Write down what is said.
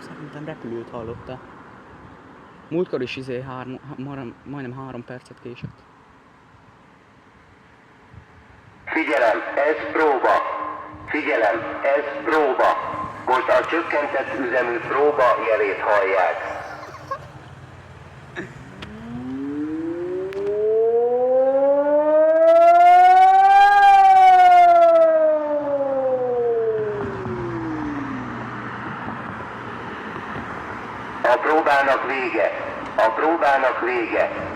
Szerintem repülőt hallotta. Múltkor is majdnem 3 percet késett. Figyelem, ez próba! Figyelem, ez próba! Most a csökkentett üzemű próba jelét hallják. A próbának vége! A próbának vége!